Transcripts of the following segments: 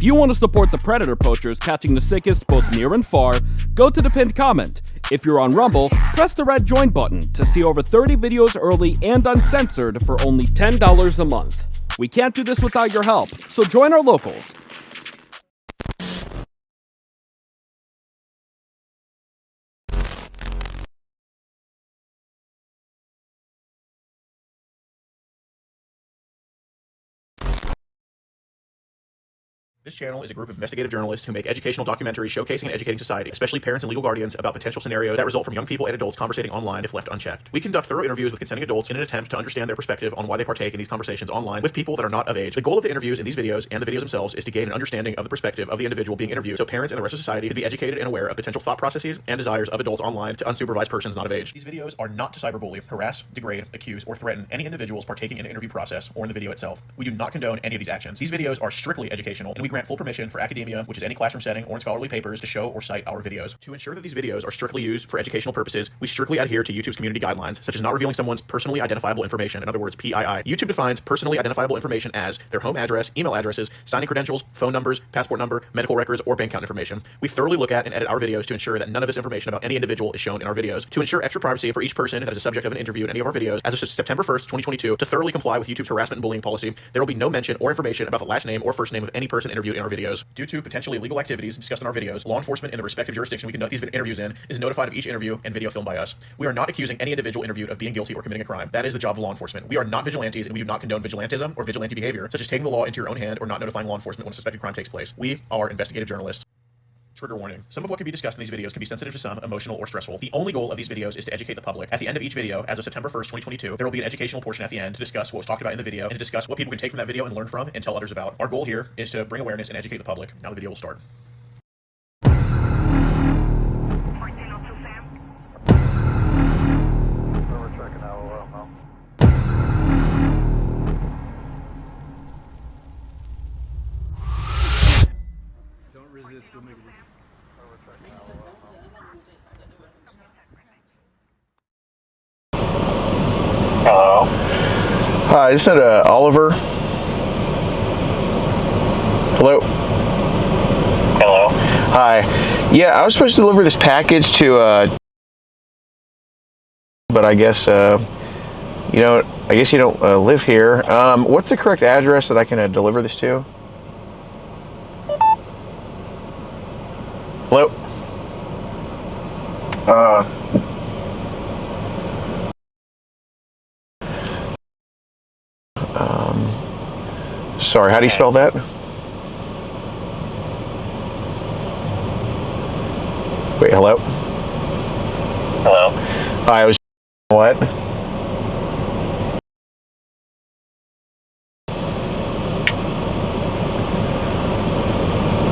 If you want to support the predator poachers catching the sickest both near and far, go to the pinned comment. If you're on Rumble, press the red join button to see over 30 videos early and uncensored for only $10 a month. We can't do this without your help, so join our locals. This channel is a group of investigative journalists who make educational documentaries showcasing and educating society, especially parents and legal guardians, about potential scenarios that result from young people and adults conversating online if left unchecked. We conduct thorough interviews with consenting adults in an attempt to understand their perspective on why they partake in these conversations online with people that are not of age. The goal of the interviews in these videos and the videos themselves is to gain an understanding of the perspective of the individual being interviewed, so parents and the rest of society can be educated and aware of potential thought processes and desires of adults online to unsupervised persons not of age. These videos are not to cyberbully, harass, degrade, accuse, or threaten any individuals partaking in the interview process or in the video itself. We do not condone any of these actions. These videos are strictly educational, and we grant full permission for academia, which is any classroom setting or in scholarly papers, to show or cite our videos. To ensure that these videos are strictly used for educational purposes, we strictly adhere to YouTube's community guidelines, such as not revealing someone's personally identifiable information, in other words, PII. YouTube defines personally identifiable information as their home address, email addresses, signing credentials, phone numbers, passport number, medical records, or bank account information. We thoroughly look at and edit our videos to ensure that none of this information about any individual is shown in our videos. To ensure extra privacy for each person that is a subject of an interview in any of our videos, as of September 1st, 2022, to thoroughly comply with YouTube's harassment and bullying policy, there will be no mention or information about the last name or first name of any person interviewed in our videos. Due to potentially illegal activities discussed in our videos, law enforcement in the respective jurisdiction we conduct these interviews in is notified of each interview and video filmed by us. We are not accusing any individual interviewed of being guilty or committing a crime. That is the job of law enforcement. We are not vigilantes, and we do not condone vigilantism or vigilante behavior, such as taking the law into your own hand or not notifying law enforcement when a suspected crime takes place. We are investigative journalists. Trigger warning. Some of what can be discussed in these videos can be sensitive to some, emotional, or stressful. The only goal of these videos is to educate the public. At the end of each video, as of September 1st, 2022, there will be an educational portion at the end to discuss what was talked about in the video and to discuss what people can take from that video and learn from and tell others about. Our goal here is to bring awareness and educate the public. Now the video will start. Hello. Hi, is that Oliver? Hello? Hello. Hi. Yeah, I was supposed to deliver this package to, but I guess, you don't live here. What's the correct address that I can deliver this to? Hello? Sorry, how do you spell that? Wait, hello? Hello. I was what?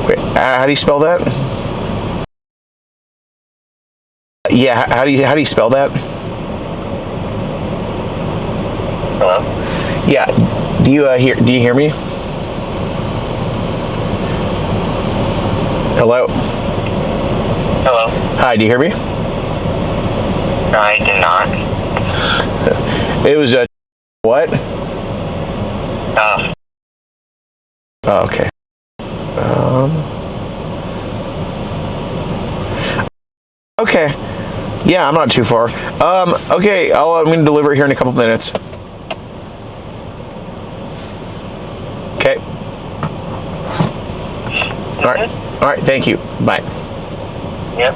Wait, how do you spell that? Yeah, how do you spell that? Hello. Yeah, do you hear me? Hello. Hello. Hi, do you hear me? I did not. It was what? Oh, okay. Okay. Yeah, I'm not too far. Okay, I'm going to deliver it here in a couple minutes. Okay. All right. All right. Thank you. Bye. Yep.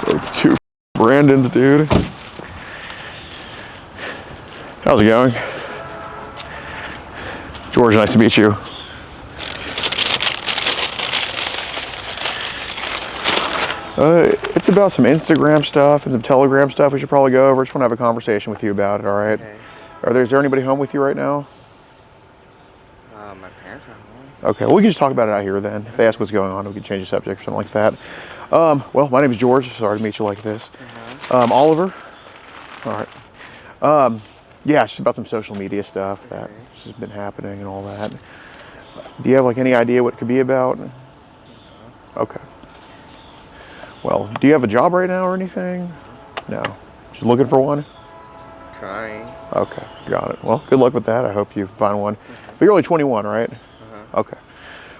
It's two Brandons, dude. How's it going? George, nice to meet you. It's about some Instagram stuff and some Telegram stuff we should probably go over. I just want to have a conversation with you about it, all right? Okay. Is there anybody home with you right now? My parents are home. Okay, well, we can just talk about it out here then. If they ask what's going on, we can change the subject or something like that. Well, my name is George. Sorry to meet you like this. Oliver. All right. Yeah, it's just about some social media stuff that has been happening and all that. Do you have like any idea what it could be about? Okay. Well, do you have a job right now or anything? No. Just looking for one? Trying. Okay, got it. Well, good luck with that. I hope you find one. But you're only 21, right? Okay.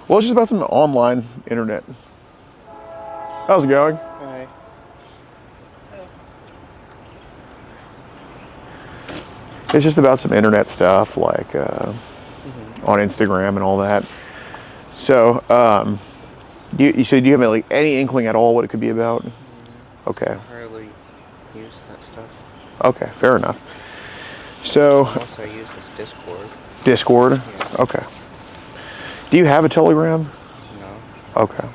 Well, it's just about some online internet. How's it going? Hi. It's just about some internet stuff, like on Instagram and all that. So, you said you have like any inkling at all what it could be about? Okay. I hardly use that stuff. Okay, fair enough. So, Most I use is Discord. Discord? Yeah. Okay. Do you have a Telegram? No. Okay.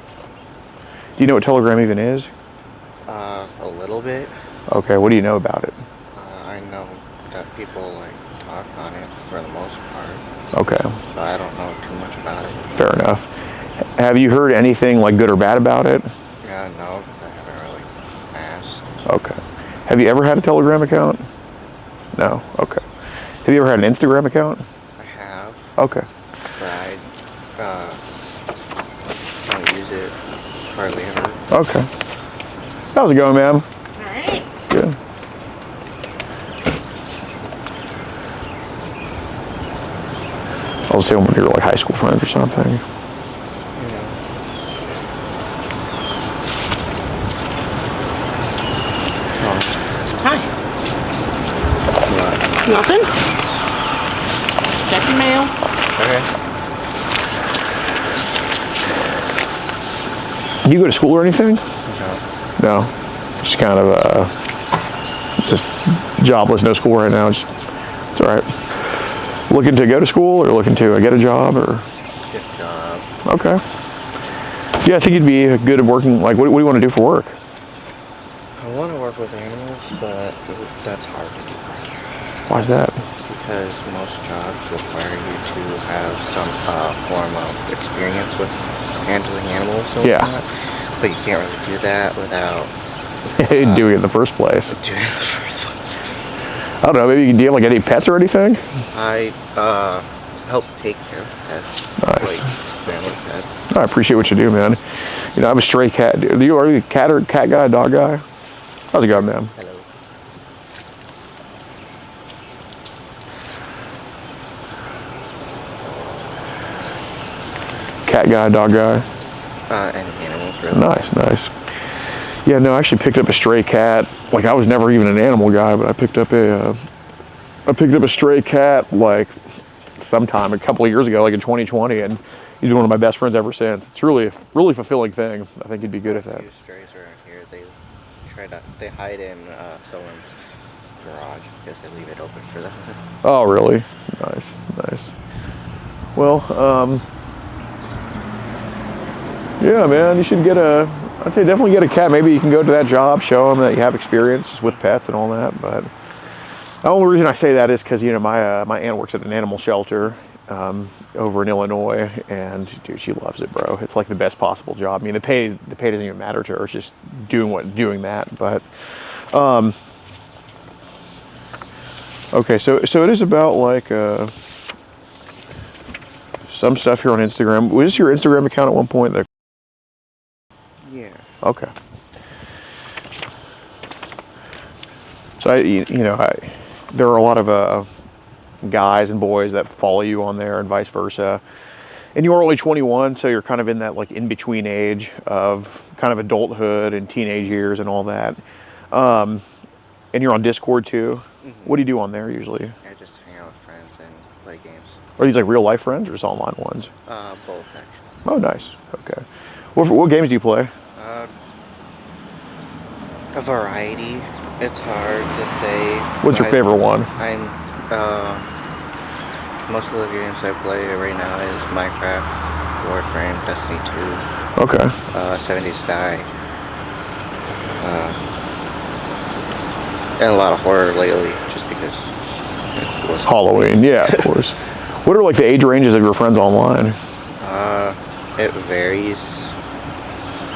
Do you know what Telegram even is? A little bit. Okay, what do you know about it? I know that people like talk on it for the most part, Okay, but I don't know too much about it. fair enough. Have you heard anything like good or bad about it? Yeah, no, I haven't really asked. Okay. Have you ever had a Telegram account? No? Okay. Have you ever had an Instagram account? I have, Okay. but I don't use it hardly ever. Okay. How's it going, ma'am? Alright. Good. I'll assume when you're like high school friends or something. Hi. What? Nothing? Check your mail. Okay. Do you go to school or anything? No. No. Just kind of just jobless, no school right now. It's all right. Looking to go to school or looking to get a job or? Good job. Okay. Yeah, I think you'd be good at working. Like, what do you want to do for work? I want to work with animals, but that's hard to do right here. Why's that? Because most jobs require you to have some form of experience with handling animals and Yeah. whatnot. But you can't really do that without Doing it in the first place. doing it in the first place. I don't know. Maybe do you have like any pets or anything? I help take care of pets. Nice. Like family pets. I appreciate what you do, man. You know, I have a stray cat. Are you a cat guy, dog guy? How's it going, man? Hello. Cat guy, dog guy. Any animals really. Nice. Yeah, no, I actually picked up a stray cat. Like, I was never even an animal guy, but I picked up a stray cat like sometime a couple of years ago, like in 2020, and he's been one of my best friends ever since. It's really fulfilling thing. I think he'd be good at that. A few strays around here, they hide in someone's garage because they leave it open for them. Oh, really? Nice. Well, yeah, man, you should I'd say definitely get a cat. Maybe you can go to that job, show them that you have experience with pets and all that. But the only reason I say that is because, you know, my aunt works at an animal shelter over in Illinois, and dude, she loves it, bro. It's like the best possible job. I mean, the pay doesn't even matter to her. It's just doing that. But okay, so it is about like some stuff here on Instagram. Was this your Instagram account at one point? Yeah. Okay. So there are a lot of guys and boys that follow you on there, and vice versa. And you're only 21, so you're kind of in that like in between age of kind of adulthood and teenage years and all that. And you're on Discord too. Mm-hmm. What do you do on there usually? I just hang out with friends and play games. Are these like real life friends or just online ones? Both actually. Oh, nice. Okay. What games do you play? A variety. It's hard to say. What's your favorite one? Most of the games I play right now is Minecraft, Warframe, Destiny 2. Okay. 70s Die. And a lot of horror lately, just because it was Halloween, yeah, of course. What are like the age ranges of your friends online? It varies.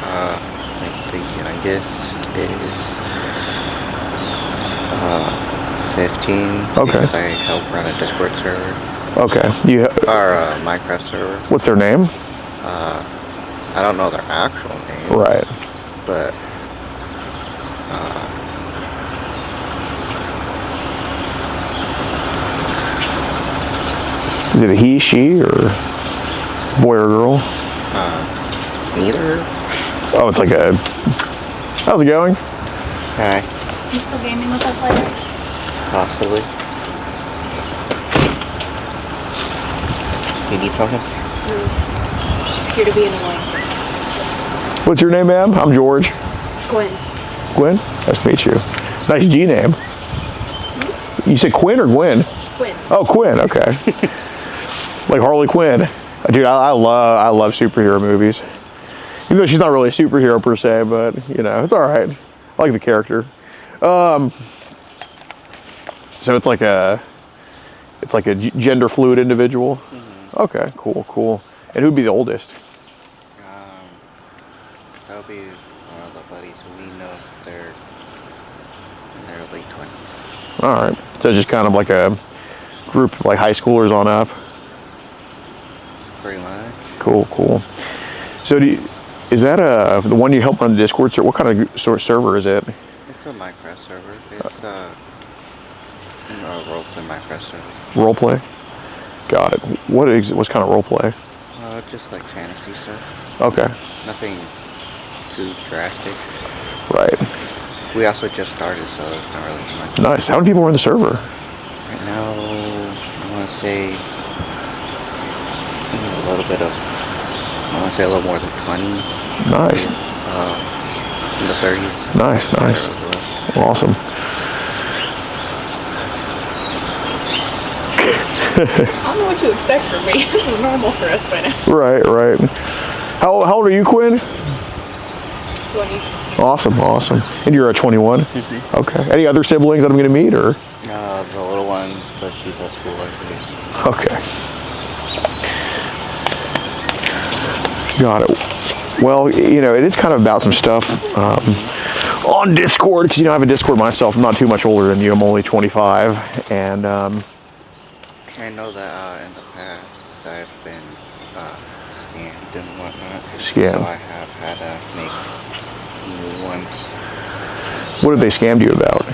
Like the youngest is 15. Okay. Because I help run a Discord server. Okay. Or a Minecraft server. What's their name? I don't know their actual name. Right. But Is it a he, she, or boy or girl? Neither. Oh, it's like a... How's it going? Hi. You still gaming with us later? Possibly. You need something? Just appear to be an annoying sister. What's your name, ma'am? I'm George. Gwen. Gwen? Nice to meet you. Nice G name. You said Quinn or Gwen? Quinn. Oh, Quinn, okay. Like Harley Quinn. Dude, I love superhero movies. Even though she's not really a superhero per se, but you know, it's all right. I like the character. So it's like a gender fluid individual. Mm-hmm. Okay, cool. And who'd be the oldest? That'll be one of the buddies we know. They're in their late 20s. All right. So it's just kind of like a group of like high schoolers on up. Pretty much. Cool. So is that the one you help run the Discord server? What kind of sort of server is it? It's a Minecraft server. It's a roleplay Minecraft server. Roleplay? Got it. What's kind of roleplay? Just like fantasy stuff. Okay. Nothing too drastic. Right. We also just started, so it's not really much. Nice. How many people are in the server? Right now, I want to say a little more than 20. Nice. In the 30s. Nice. Awesome. I don't know what to expect from me. This is normal for us by now. Right. How old are you, Quinn? 20. Awesome. And you're at 21? Mm-hmm. Okay. Any other siblings that I'm going to meet, or? The little one, but she's at school already. Okay. Got it. Well, you know, it is kind of about some stuff on Discord, because, you know, I have a Discord myself. I'm not too much older than you. I'm only 25, and I know that in the past I've been scammed and whatnot. Scammed. So I have had to make new ones. what have they scammed you about?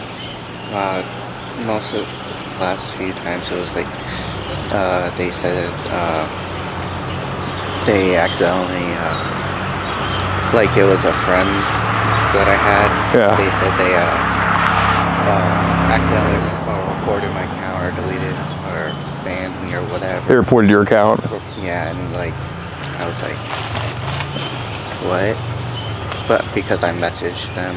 Most of the last few times it was like they said they accidentally like it was a friend that I had. Yeah. They said they accidentally reported my account or deleted or banned me or whatever. They reported your account? Yeah, and like I was like, what? But because I messaged them,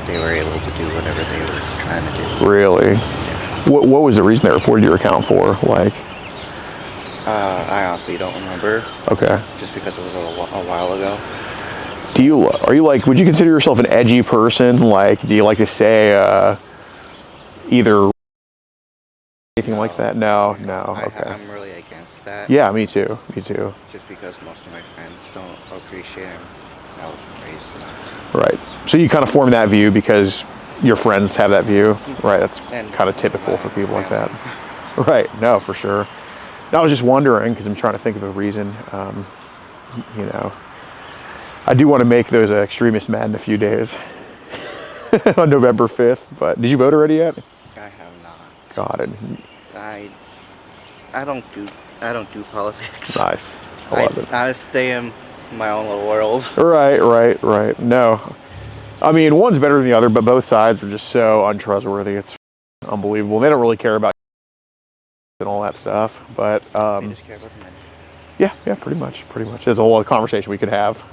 they were able to do whatever they were trying to do. Really? Yeah. What was the reason they reported your account for? Like? I honestly don't remember. Okay. Just because it was a while ago. Are you like, would you consider yourself an edgy person? Like, do you like to say either anything like that? No. Okay. I'm really against that. Yeah, me too. Just because most of my friends don't appreciate him. I was raised not to. Right. So you kind of form that view because your friends have that view, right? That's kind of typical for people like that. Right. No, for sure. I was just wondering, because I'm trying to think of a reason. You know, I do want to make those extremists mad in a few days on November 5th. But did you vote already yet? I have not. Got it. I don't do politics. Nice. I love it. I stay in my own little world. Right. No, I mean, one's better than the other, but both sides are just so untrustworthy. It's unbelievable. They don't really care about and all that stuff, but They just care about the money. yeah, pretty much. There's a whole other conversation we could have.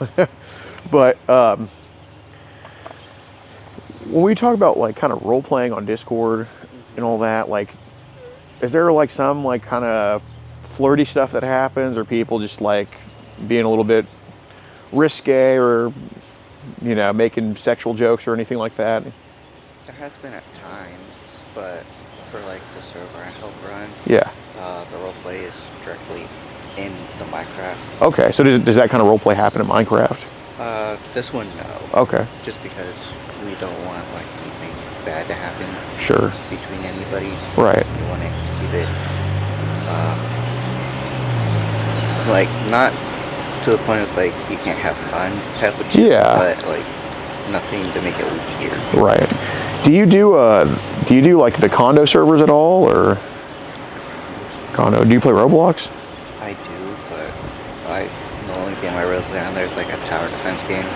But when we talk about like kind of role playing on Discord and all that, like, is there like some like kind of flirty stuff that happens, or people just like being a little bit risque, or you know, making sexual jokes or anything like that? There has been at times, but for like the server I help run, Yeah. the roleplay is directly in the Minecraft. Okay, so does that kind of role play happen in Minecraft? This one, no. Okay. Just because we don't want like anything bad to happen Sure. between anybody. Right. We want to keep it like not to the point of like you can't have fun type of shit, Yeah. but like nothing to make it weird. Right. Do you do like the condo servers at all, or? Condo. Do you play Roblox? I do, but the only game I really play on there is like a tower defense game.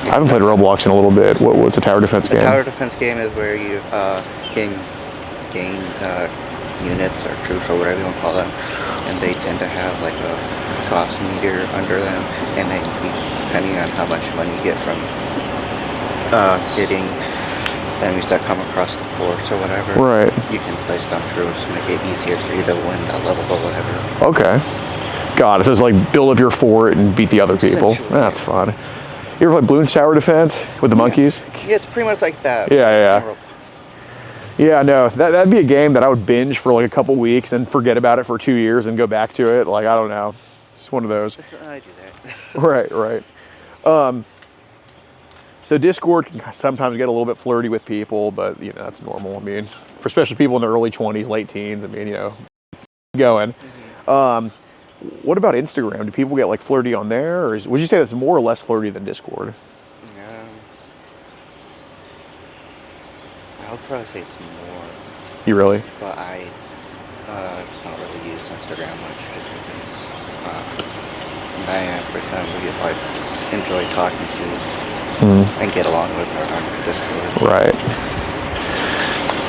I haven't played Roblox in a little bit. What's a tower defense game? A tower defense game is where you can gain units or troops or whatever you want to call them, and they tend to have like a cost meter under them, and then depending on how much money you get from getting enemies that come across the course or whatever, Right. you can place down troops, make it easier for you to win that level or whatever. Okay. Got it. So it's like build up your fort and beat the other people. Essentially, That's fun. You ever play Bloons Tower Defense with the monkeys? Yeah, it's pretty much like that. Yeah. Yeah, no, that'd be a game that I would binge for like a couple weeks and forget about it for 2 years and go back to it. Like, I don't know. It's one of those. I do that. Right. So Discord can sometimes get a little bit flirty with people, but you know, that's normal. I mean, for especially people in their early 20s, late teens, I mean, you know, it's going. What about Instagram? Do people get like flirty on there, or would you say that's more or less flirty than Discord? I would probably say it's more. You really? But I don't really use Instagram much just because 99% of people I enjoy talking to and get along with are on Discord. Right.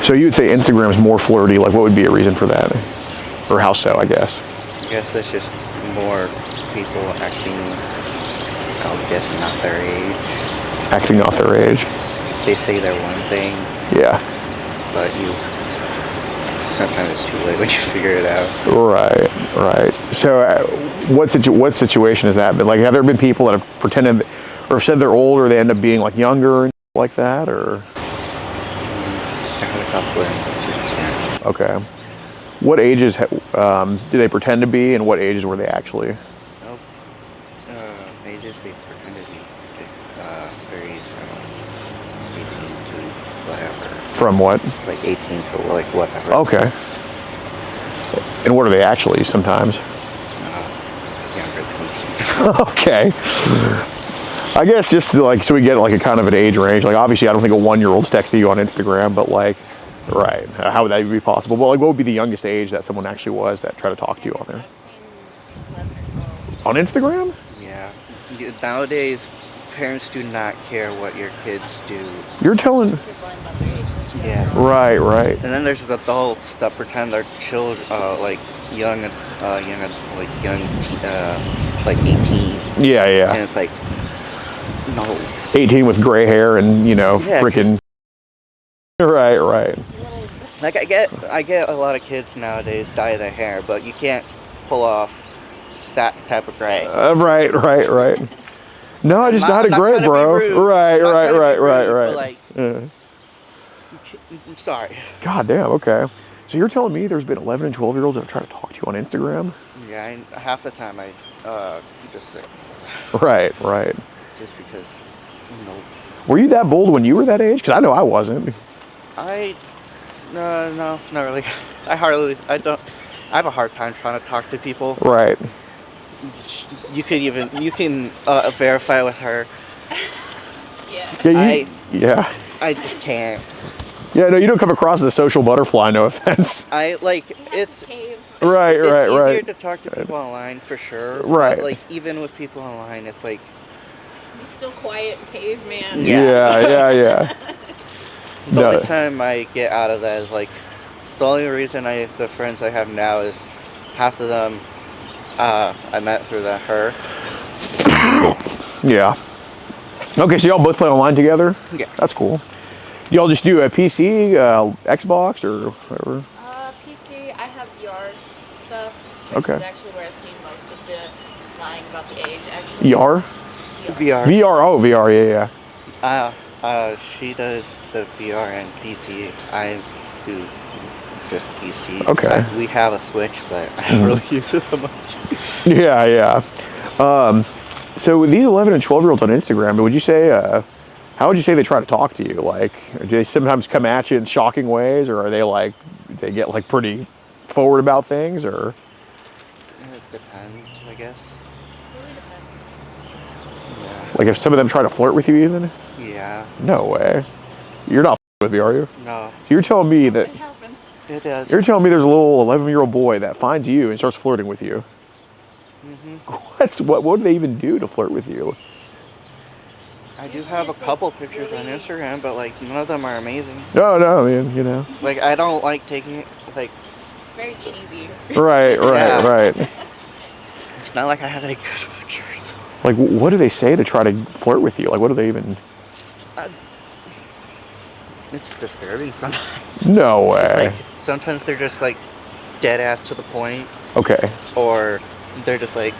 So you would say Instagram is more flirty. Like, what would be a reason for that? Or how so, I guess? I guess it's just more people acting, I guess, not their age. Acting not their age. They say they're one thing, Yeah. but sometimes it's too late when you figure it out. Right. So what situation has that been? Like, have there been people that have pretended or said they're older, they end up being like younger and like that, or? I had a couple instances. Okay. What ages do they pretend to be, and what ages were they actually? Ages they pretend to be varies from 18 to whatever. From what? Like 18 to like whatever. Okay. And what are they actually sometimes? Younger than me. Okay. I guess just like, so we get like a kind of an age range. Like, obviously I don't think a 1-year-old's texting you on Instagram, but like, right, how would that be possible? Well, like, what would be the youngest age that someone actually was that tried to talk to you on there? On Instagram? Yeah. Nowadays, parents do not care what your kids do. You're telling... Yeah. Right. And then there's the adults that pretend they're children, like young, like 18. Yeah. And it's like, no. 18 with gray hair and, you know, Yeah, freaking... Right. Like I get a lot of kids nowadays dye their hair, but you can't pull off that type of gray. Right. No, I just dyed it gray, bro. Right. Like, I'm sorry. God damn, okay. So you're telling me there's been 11 and 12-year-olds that have tried to talk to you on Instagram? Yeah, half the time I just say. Right. Just because, Were you that bold when you were that age? Because I know I wasn't. No, not really. I have a hard time trying to talk to people. Right. You can verify with her. Yeah. I just can't. Yeah, no, you don't come across as a social butterfly, no offense. It's Right. easier to talk to people online for sure. Right. But, like, even with people online, it's like, He's still quiet caveman. Yeah. the only time I get out of that is like, the only reason the friends I have now is half of them I met through her. Yeah. Okay, so y'all both play online together? Yeah. That's cool. Y'all just do a PC, Xbox, or whatever? PC, I have VR stuff. Okay. Which is actually where I've seen most of the lying about the age, actually. VR? VR. Yeah. She does the VR and PC. I do just PC. Okay. We have a Switch, but I don't really use it that much. Yeah. So with these 11 and 12-year-olds on Instagram, would you say, how would you say they try to talk to you? Like, do they sometimes come at you in shocking ways, or are they like, they get like pretty forward about things, or? It depends, I guess. It really depends. Yeah. Like if some of them try to flirt with you even? Yeah. No way. You're not with me, are you? No. So you're telling me that... It happens. It does. You're telling me there's a little 11-year-old boy that finds you and starts flirting with you. What do they even do to flirt with you? I do have a couple pictures on Instagram, but like none of them are amazing. No, I mean, you know. Like I don't like taking it like. Very cheesy. Right. It's not like I have any good pictures. Like, what do they say to try to flirt with you? Like, what do they even? It's disturbing sometimes. No It's just, way. like, sometimes they're just like dead ass to the point, Okay. or they're just like,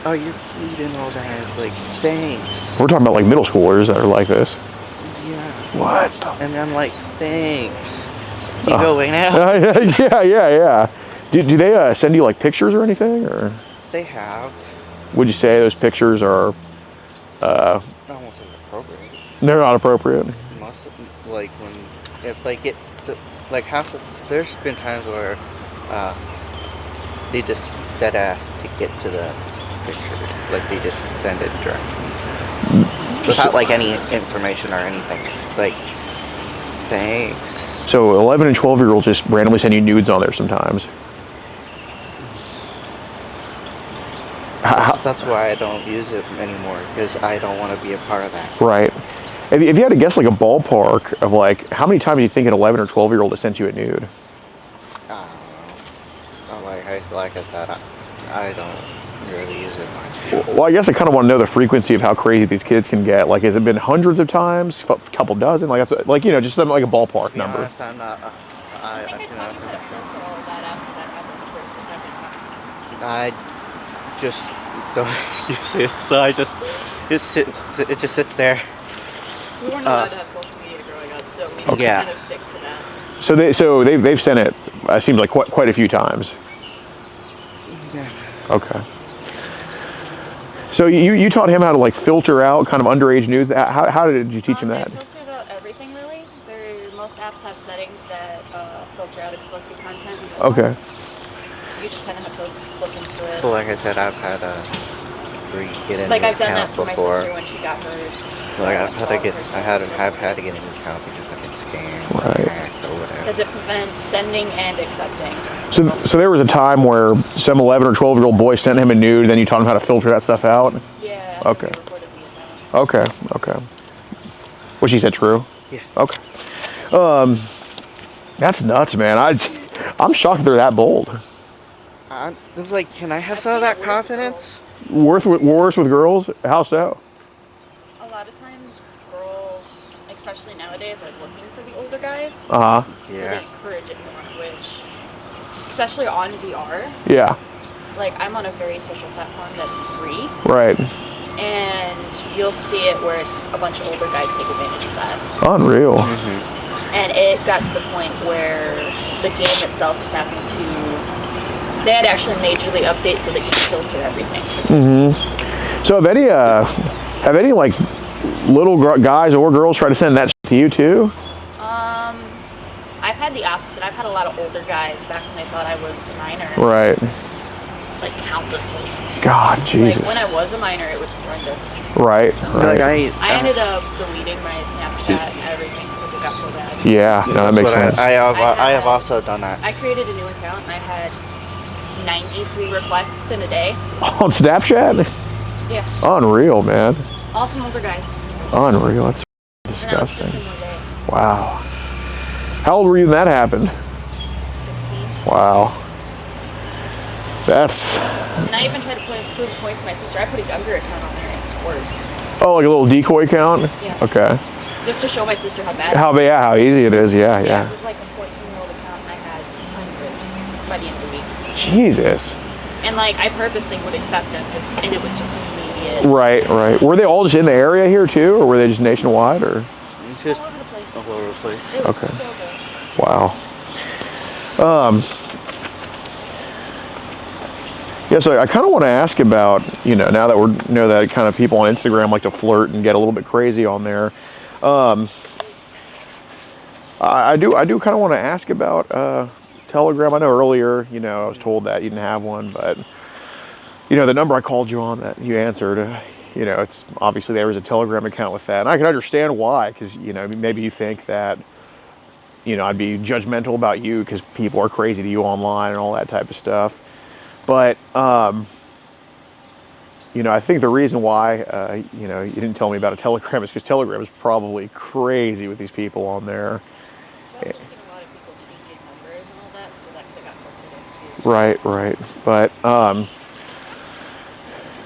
"Oh, you're cute and all that." It's like, thanks. We're talking about like middle schoolers that are like this. Yeah. What? And I'm like, thanks. Can you go away now? Yeah. Do they send you like pictures or anything, or They have. would you say those pictures are? Almost inappropriate. They're not appropriate. Most of, like when if they get to, like half the there's been times where they just dead ass to get to the picture, like they just send it directly without like any information or anything. It's like, thanks. So 11 and 12-year-olds just randomly send you nudes on there sometimes. That's why I don't use it anymore, because I don't want to be a part of that. Right. If you had to guess like a ballpark of like how many times do you think an 11 or 12-year-old has sent you a nude? I don't know. Like I said, I don't really use it much. Well, I guess I kind of want to know the frequency of how crazy these kids can get. Like, has it been hundreds of times, a couple dozen? Like, that's like, you know, just something like a ballpark To be number. honest, I'm not. I think I taught you how to filter all of that after that happened the first or second time. I just don't use it, so it just sits there. We weren't allowed to have social media growing up, so we just Yeah. kind of stick to that. So they've sent it. Seems like quite a few times. Yeah. Okay. So you taught him how to like filter out kind of underage nudes. How did you teach him that? It filters out everything really. Most apps have settings that filter out explicit content. Okay. You just kind of have to look into it. Well, like I said, I've had a get in Like an I've done that account for my before. sister when she got hers. Like I've had to get a new account because I've been scammed or Right. hacked or whatever. Because it prevents sending and accepting. So there was a time where some 11 or 12-year-old boy sent him a nude, then you taught him how to filter that stuff out. Yeah. Okay. They reported me about it. Okay. What she said true? Yeah. Okay. That's nuts, man. I'm shocked they're that bold. I was like, can I have some of that confidence? Worse with girls? How so? A lot of times, girls, especially nowadays, are looking for the older guys. Uh huh. So Yeah. they encourage it more, which, especially on VR, Yeah. like I'm on a very social platform that's free, Right. and you'll see it where it's a bunch of older guys take advantage of that. Unreal. And it got to the point where the game itself is having to. They had actually majorly updates so they could filter everything. So have any like little guys or girls try to send that to you too? I've had the opposite. I've had a lot of older guys back when they thought I was a minor, Right. like countlessly. God, Jesus. Like when I was a minor, it was horrendous. Right. Like I ended up deleting my Snapchat and everything because it got so bad. Yeah. No, that makes sense. I have also done that. I created a new account and I had 93 requests in a day. On Snapchat? Yeah, Unreal, man. all from older guys. Unreal. That's And I was disgusting. just in one day. Wow. How old were you when that happened? 16. Wow. That's And I even tried to prove a point to my sister. I put a younger account on there and it's worse. oh, like a little decoy count. Yeah. Okay. Just to show my sister how bad. How easy it is. Yeah. Yeah, it was like a 14-year-old account and I had hundreds by the end of the week. Jesus. And like I purposely would accept them and it was just immediate. Right. Were they all just in the area here too, or were they just nationwide, or? It's just All over the place. all over the place. It was Okay. so good. Wow. Yeah, so I kind of want to ask about, now that we know that kind of people on Instagram like to flirt and get a little bit crazy on there. I do kind of want to ask about Telegram. I know earlier, I was told that you didn't have one, but the number I called you on that you answered, it's obviously there was a Telegram account with that, and I can understand why, because maybe you think that you know, I'd be judgmental about you because people are crazy to you online and all that type of stuff. But, you know, I think the reason why, you know, you didn't tell me about a Telegram is because Telegram is probably crazy with these people on there. I've also seen a lot of people changing numbers and all that, so that could have got filtered in too. Right, right. But,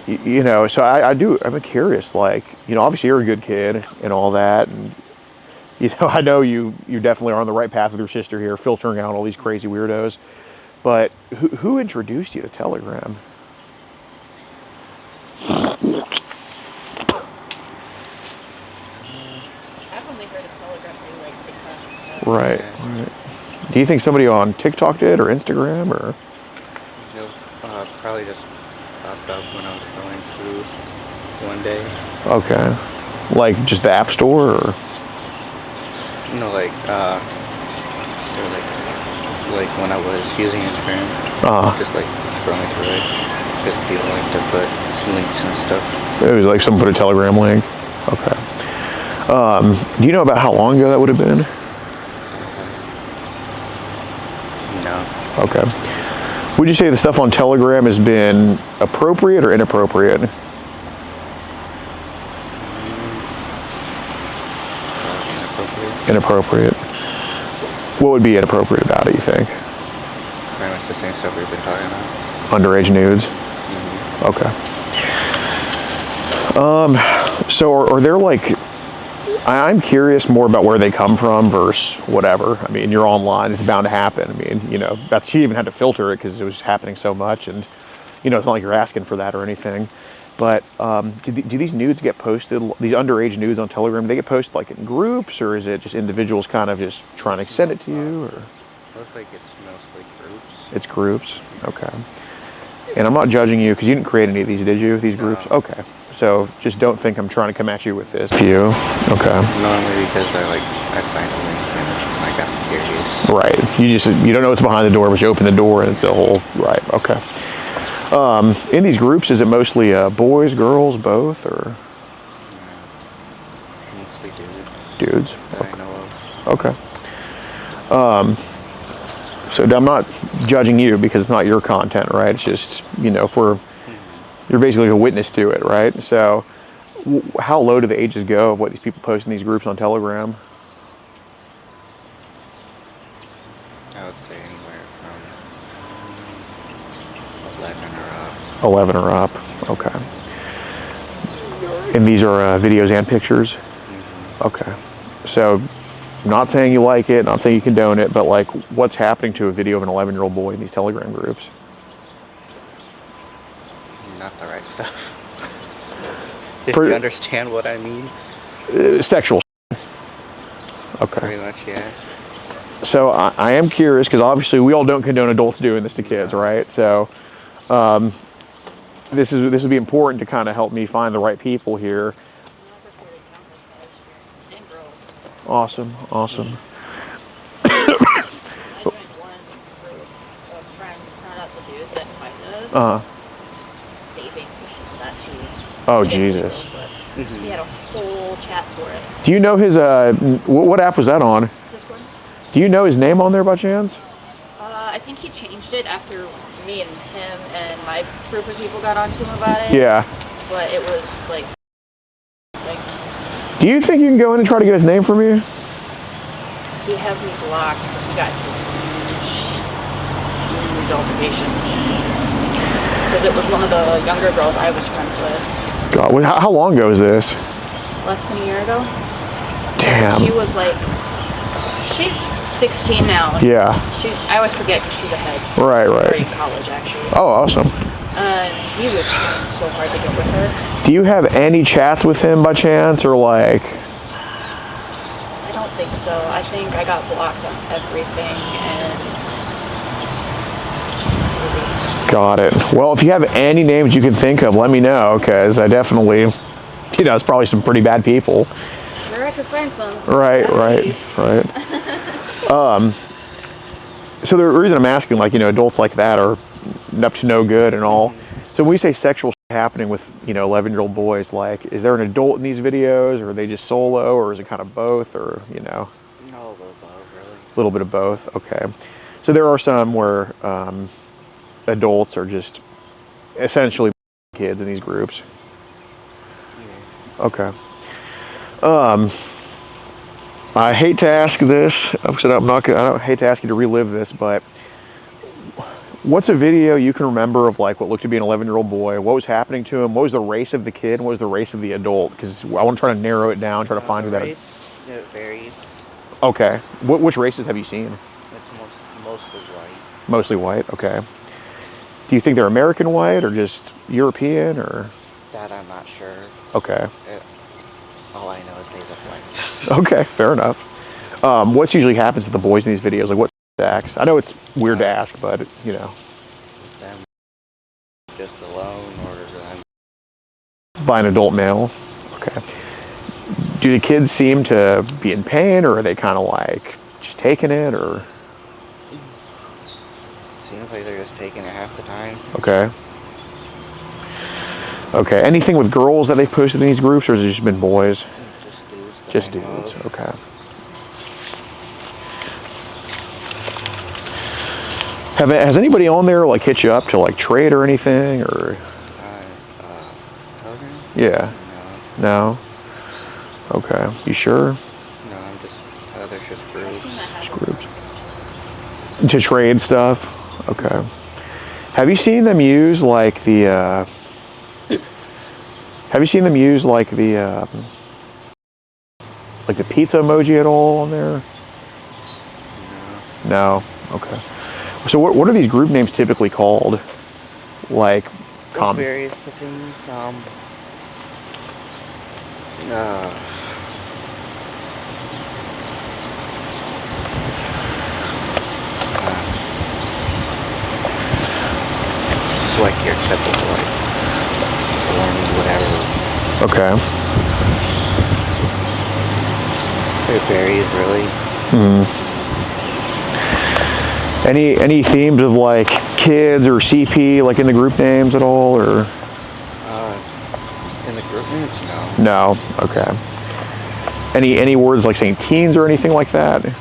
you know, so I'm curious, like, you know, obviously you're a good kid and all that. And, you know, I know you definitely are on the right path with your sister here, filtering out all these crazy weirdos. But who introduced you to Telegram? I've only heard of Telegram through like TikTok and stuff. Right, right. Do you think somebody on TikTok did or Instagram or? Nope. Probably just popped up when I was going through one day. Okay. Like just the App Store or? You know, like when I was using Instagram, just like scrolling through it, because people like to put links and stuff. It was like someone put a Telegram link. Okay. Do you know about how long ago that would have been? No. Okay. Would you say the stuff on Telegram has been appropriate or inappropriate? Inappropriate. Inappropriate. What would be inappropriate about it, you think? Pretty much the same stuff we've been talking about. Underage nudes? Okay. So are there like, I'm curious more about where they come from versus whatever. I mean, you're online, it's bound to happen. I mean, you know, she even had to filter it because it was happening so much, and, you know, it's not like you're asking for that or anything. But do these nudes get posted, these underage nudes on Telegram, do they get posted like in groups, or is it just individuals kind of just trying to send it to you? Or? Looks like it's mostly groups. It's groups, okay. And I'm not judging you because you didn't create any of these, did you? These groups? No. Okay. So just don't think I'm trying to come at you with this few. Okay. Normally because I find a link and I got curious. Right. You don't know what's behind the door, but you open the door and it's a whole, right, okay. In these groups, is it mostly boys, girls, both, or? Mostly dudes. Dudes. That I know of. Okay. So I'm not judging you because it's not your content, right? It's just, you know, you're basically a witness to it, right? So how low do the ages go of what these people post in these groups on Telegram? I would say anywhere from 11 or up. 11 or up, okay. And these are videos and pictures? Okay. So I'm not saying you like it, not saying you condone it, but like what's happening to a video of an 11-year-old boy in these Telegram groups? Not the right stuff. If you understand what I mean. Sexual. Okay. Pretty much, yeah. So I am curious because obviously we all don't condone adults doing this to kids, right? So this would be important to kind of help me find the right people here. Awesome, awesome. I joined one group of friends and found out the dude that invited us. Saving Christians for that too. Oh, He didn't Jesus. use it, but He had a whole chat for it. Do you know his, what app was that on? Discord? Do you know his name on there by chance? I think he changed it after me and him and my group of people got onto him about it. Yeah. But it was like Do you think you can go in and try to get his name from you? he has me blocked because we got huge altercation. Because it was one of the younger girls I was friends with. God, how long ago is this? Less than a year ago. Damn. She was like, she's 16 now. And Yeah. I always forget because she's ahead. Right, She's right. already in college, actually. Oh, awesome. And he was trying so hard to get with her. Do you have any chats with him by chance, or like? I don't think so. I think I got blocked on everything, and Got it. Well, if you have any names you can think of, let me know, because I definitely, you know, it's probably some pretty bad people. sure I could find some. Right. So the reason I'm asking, like, you know, adults like that are up to no good and all. So when we say sexual shit happening with, you know, 11-year-old boys, like, is there an adult in these videos, or are they just solo, or is it kind of both, or, you know? All of the above, really. little bit of both. Okay. So there are some where adults are just essentially kids in these groups. Yeah. Okay. I hate to ask this. I don't hate to ask you to relive this, but what's a video you can remember of like what looked to be an 11-year-old boy? What was happening to him? What was the race of the kid? What was the race of the adult? Because I want to try to narrow it down, try to find who that. It varies. Okay. Which races have you seen? It's mostly white. Mostly white. Okay. Do you think they're American white or just European or? That I'm not sure. Okay. All I know is they look white. Okay, fair enough. What's usually happens to the boys in these videos? Like what acts? I know it's weird to ask, but you know. Them just alone, or them By an adult male. Okay. Do the kids seem to be in pain, or are they kind of like just taking it, or? seems like they're just taking it half the time. Okay. Okay. Anything with girls that they've posted in these groups, or has it just been boys? Just dudes. that Just I know dudes. of. Okay. Has anybody on there like hit you up to like trade or anything, or? Telegram? Yeah. No. No. Okay. You sure? No, I'm just. There's just groups. Just groups. To trade stuff. Okay. Have you seen them use like the? Have you seen them use like the pizza emoji at all on there? No. No. Okay. So what are these group names typically called? Like comments? Various things. It's like your typical like warning, whatever. Okay. It varies really. Any themes of like kids or CP like in the group names at all, or? In the group names, no. No. Okay. Any words like saying teens or anything like that? Teens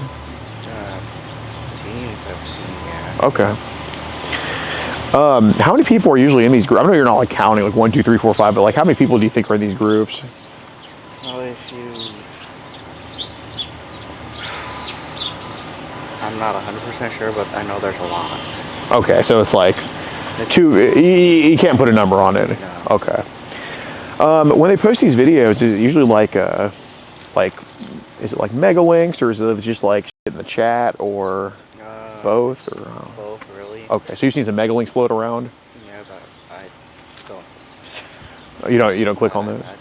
I've seen, yeah. Okay. How many people are usually in these groups? I know you're not like counting like 1, 2, 3, 4, 5, but like how many people do you think are in these groups? Probably a few. I'm not 100% sure, but I know there's a lot. Okay, so it's like two. You can't put a number on it. No. Okay. When they post these videos, is it usually like is it like mega links, or is it just like shit in the chat, or both, or? Both, really. Okay, so you've seen some mega links float around. Yeah, but I don't. You don't click on those. I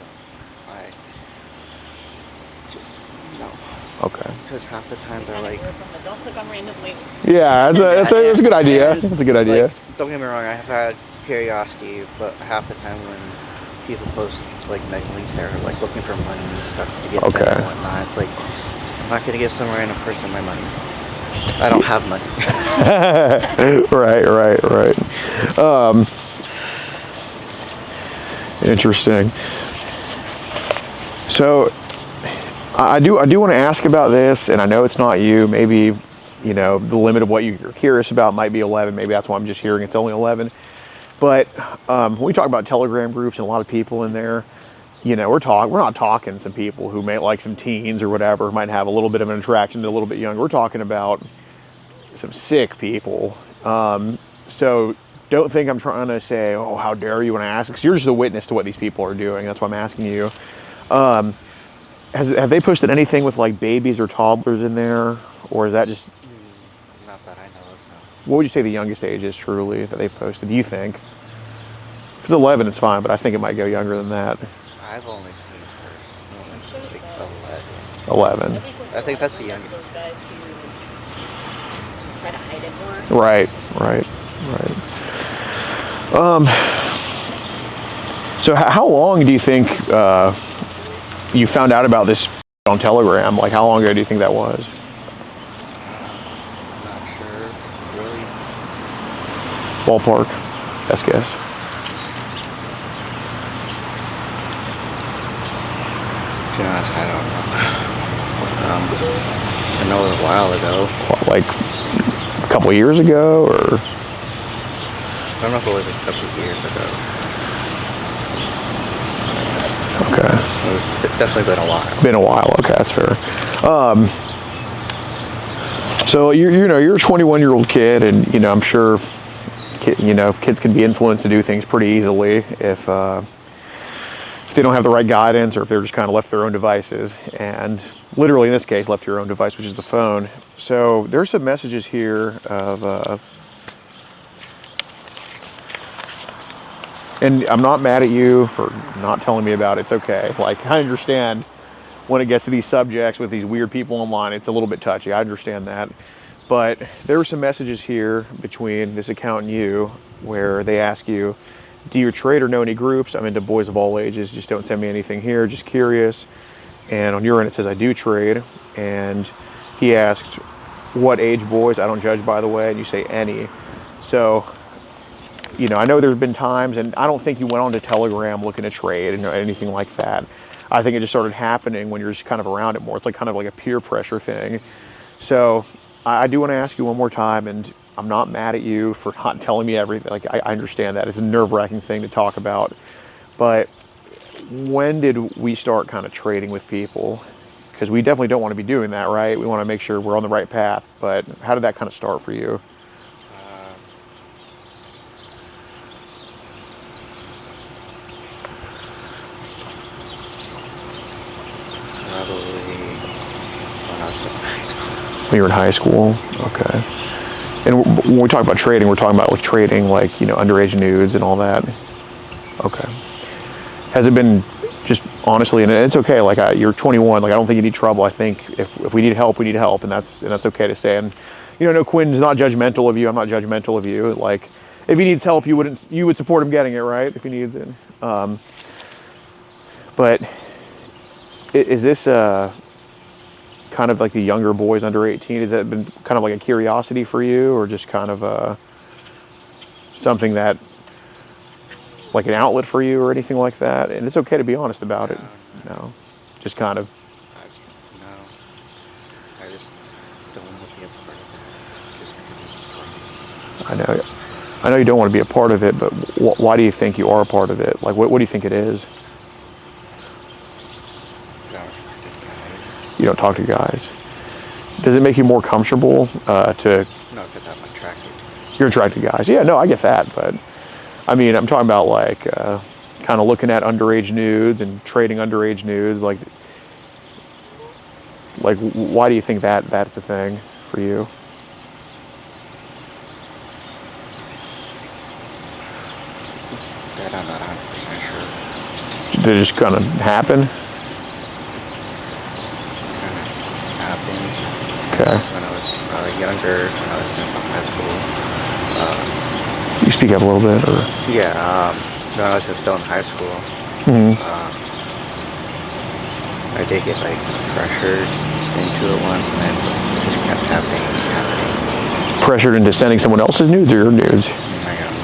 just no. Okay. Because half the time they're like. Don't click on random links. Yeah, it's a good idea. And, It's a good idea. like, don't get me wrong, I have had curiosity, but half the time when people post like mega links, they're like looking for money and stuff to get Okay. things and whatnot. It's like I'm not gonna give some random person my money. I don't have money. Right. Interesting. So I do want to ask about this, and I know it's not you. Maybe, you know, the limit of what you're curious about might be 11. Maybe that's why I'm just hearing it's only 11. But when we talk about Telegram groups and a lot of people in there, you know, we're not talking some people who may like some teens or whatever, who might have a little bit of an attraction to a little bit younger. We're talking about some sick people. So don't think I'm trying to say, oh, how dare you when I ask, because you're just a witness to what these people are doing. That's why I'm asking you. Have they posted anything with like babies or toddlers in there, or is that just? Not that I know of. No. What would you say the youngest age is truly that they've posted? Do you think? If it's 11, it's fine, but I think it might go younger than that. I've only seen personally like 11. 11. I think that's the youngest. Those guys who try to hide it more. Right. So how long do you think you found out about this on Telegram? Like how long ago do you think that was? I'm not sure, really. Ballpark, best guess. To be honest, I don't know. I know it while ago. What, like a couple of years ago, or? I don't know if it was a couple of years ago. Okay. It's definitely been a while. Been a while. Okay, that's fair. So you're a 21-year-old kid, and I'm sure kids can be influenced to do things pretty easily if they don't have the right guidance, or if they're just kind of left to their own devices, and literally in this case left to your own device, which is the phone. So there's some messages here of and I'm not mad at you for not telling me about it. It's okay. Like, I understand when it gets to these subjects with these weird people online, it's a little bit touchy. I understand that. But there were some messages here between this account and you where they ask you, do you trade or know any groups? I'm into boys of all ages. Just don't send me anything here. Just curious. And on your end, it says I do trade. And he asked, what age boys? I don't judge, by the way. And you say any. So, I know there's been times, and I don't think you went on to Telegram looking to trade and anything like that. I think it just started happening when you're just kind of around it more. It's like kind of like a peer pressure thing. So I do want to ask you one more time, and I'm not mad at you for not telling me everything. Like, I understand that. It's a nerve-wracking thing to talk about. But when did we start kind of trading with people? Because we definitely don't want to be doing that, right? We want to make sure we're on the right path. But how did that kind of start for you? Probably when I was in high school. When you were in high school? Okay. And when we talk about trading, we're talking about like trading like, underage nudes and all that? Okay. Has it been just honestly, and it's okay, like you're 21, like I don't think you need trouble. I think if we need help, we need help, and that's okay to say. And no, Quinn's not judgmental of you. I'm not judgmental of you. Like, if he needs help, you would support him getting it, right? If he needs it. But is this kind of like the younger boys under 18? Has that been kind of like a curiosity for you, or just kind of something that, like an outlet for you or anything like that? And it's okay to be honest about it. No, just kind of. No, I just don't want to be a part of that. Just because it's I know you don't want to be a part of it, but why do you think you are a part of it? Like, what do you think it is? You don't talk to guys. Does it make you more comfortable to? No, because I'm attracted. You're attracted to guys. Yeah, no, I get that, but I mean, I'm talking about like kind of looking at underage nudes and trading underage nudes. Like, why do you think that's the thing for you? That I'm not 100% sure. Did it just kind of happen? Okay. When I was younger, when I was in high school. You speak up a little bit, or? Yeah, when I was still in high school, I did get like pressured into it once, and it just kept happening. Pressured into sending someone else's nudes or your nudes? My own.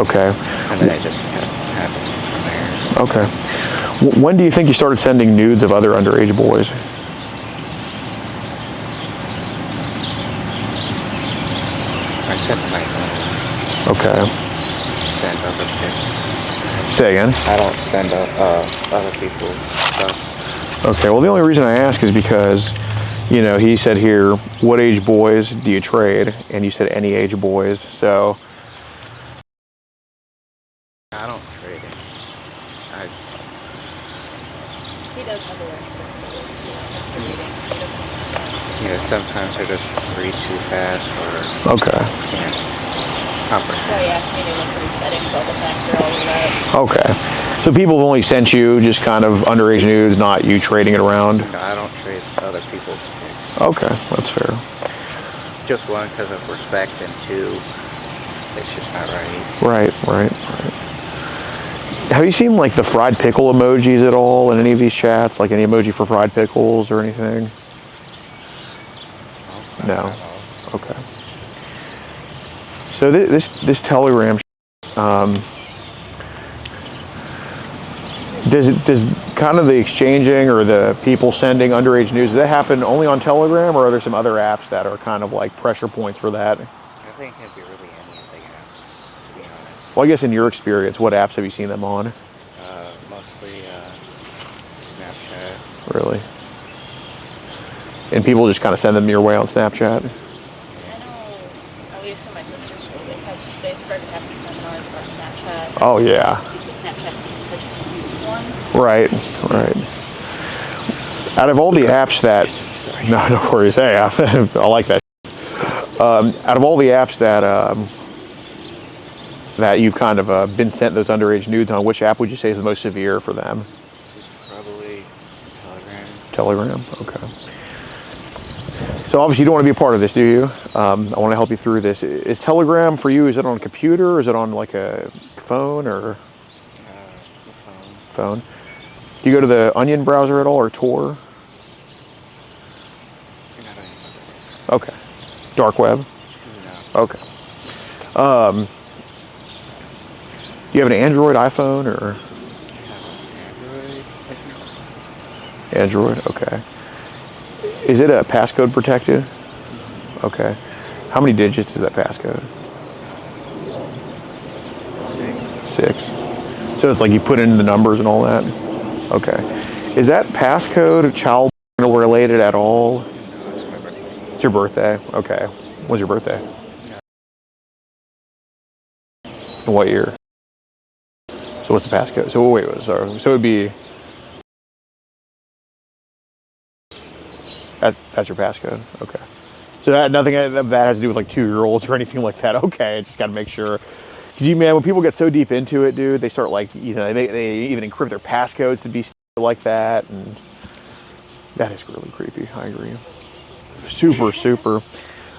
Okay. And then it just kept happening from there. Okay. When do you think you started sending nudes of other underage boys? I sent my own. Okay. Send other pics. Say again? I don't send other people's stuff. Okay, well the only reason I ask is because, he said here, what age boys do you trade? And you said any age boys, so. I don't trade it. He does have a learning disability. That's the reading, so he doesn't understand. Sometimes I just read too fast or Okay. can't comprehend. So he asks me to look through settings all the time for all of that. Okay. So people have only sent you just kind of underage nudes, not you trading it around? No, I don't trade other people's pics. Okay, that's fair. Just one, because of respect, and two, it's just not right. Right. Have you seen like the fried pickle emojis at all in any of these chats? Like any emoji for fried pickles or anything? No. Okay. So this Telegram, Does kind of the exchanging or the people sending underage news, does that happen only on Telegram, or are there some other apps that are kind of like pressure points for that? I think it could be really any of the apps, to be honest. Well, I guess in your experience, what apps have you seen them on? Mostly Snapchat. Really? And people just kind of send them your way on Snapchat? I know, at least in my sister's school, they started having seminars about Snapchat. Oh, yeah. Because Snapchat became such a huge one. Right, right. Out of all the apps that, no worries. Hey, I like that. Out of all the apps that that you've kind of been sent those underage nudes on, which app would you say is the most severe for them? Probably Telegram. Telegram. Okay. So obviously you don't want to be a part of this, do you? I want to help you through this. Is Telegram for you? Is it on a computer? Or is it on like a phone or? Phone. Do you go to the Onion browser at all or Tor? Okay. Dark web? No. Okay. Do you have an Android, iPhone, or? Android, okay. Is it a passcode protected? Okay. How many digits is that passcode? 6. So it's like you put in the numbers and all that? Okay. Is that passcode child related at all? No, it's my birthday. It's your birthday? Okay. When's your birthday? In what year? So what's the passcode? So wait, sorry. So it would be... That's your passcode? Okay. So that nothing of that has to do with like 2-year-olds or anything like that? Okay, I just got to make sure. Because man, when people get so deep into it, dude, they start like, they even encrypt their passcodes to be like that, and that is really creepy. I agree. Super, super.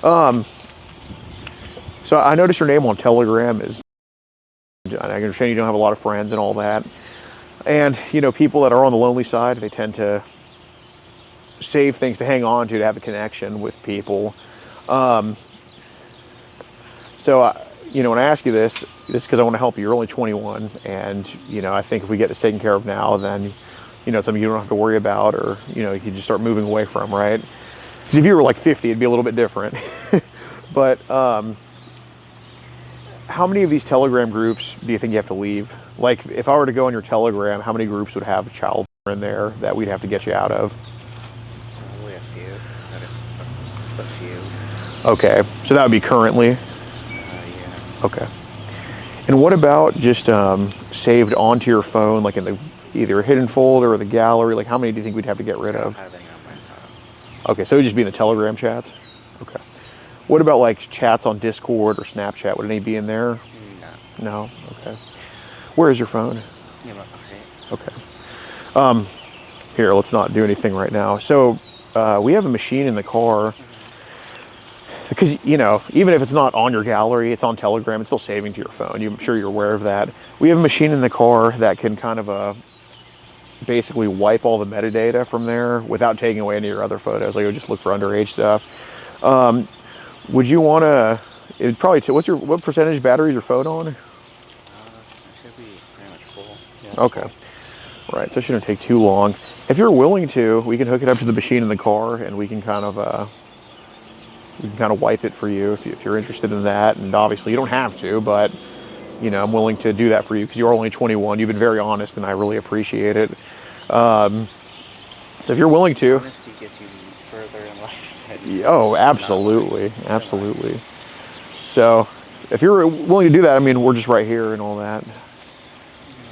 So I noticed your name on Telegram is, I understand you don't have a lot of friends and all that. And, people that are on the lonely side, they tend to save things to hang on to have a connection with people. When I ask you this is because I want to help you. You're only 21, and I think if we get this taken care of now, then it's something you don't have to worry about, or you can just start moving away from, right? Because if you were like 50, it'd be a little bit different. But how many of these Telegram groups do you think you have to leave? Like, if I were to go on your Telegram, how many groups would have a child in there that we'd have to get you out of? Probably a few. A few. Okay, so that would be currently? Yeah. Okay. And what about just saved onto your phone, like in the either a hidden folder or the gallery? Like, how many do you think we'd have to get rid I don't of? have any on my phone. Okay, so it would just be in the Telegram chats? Okay. What about like chats on Discord or Snapchat? Would any be in there? No. No? Okay. Where is your phone? Yeah, okay. Okay. Here, let's not do anything right now. So we have a machine in the car, because even if it's not on your gallery, it's on Telegram, it's still saving to your phone. I'm sure you're aware of that. We have a machine in the car that can kind of basically wipe all the metadata from there without taking away any of your other photos. Like, it'll just look for underage stuff. Would you want to? It probably. What percentage battery is your phone on? It should be pretty much full. Yeah. Okay. Right. So it shouldn't take too long. If you're willing to, we can hook it up to the machine in the car, and we can kind of wipe it for you if you're interested in that. And obviously, you don't have to, but I'm willing to do that for you because you're only 21. You've been very honest, and I really appreciate it. So if you're willing to. Honesty gets you further in life. Oh, absolutely, absolutely. So, if you're willing to do that, I mean, we're just right here and all that. Yeah,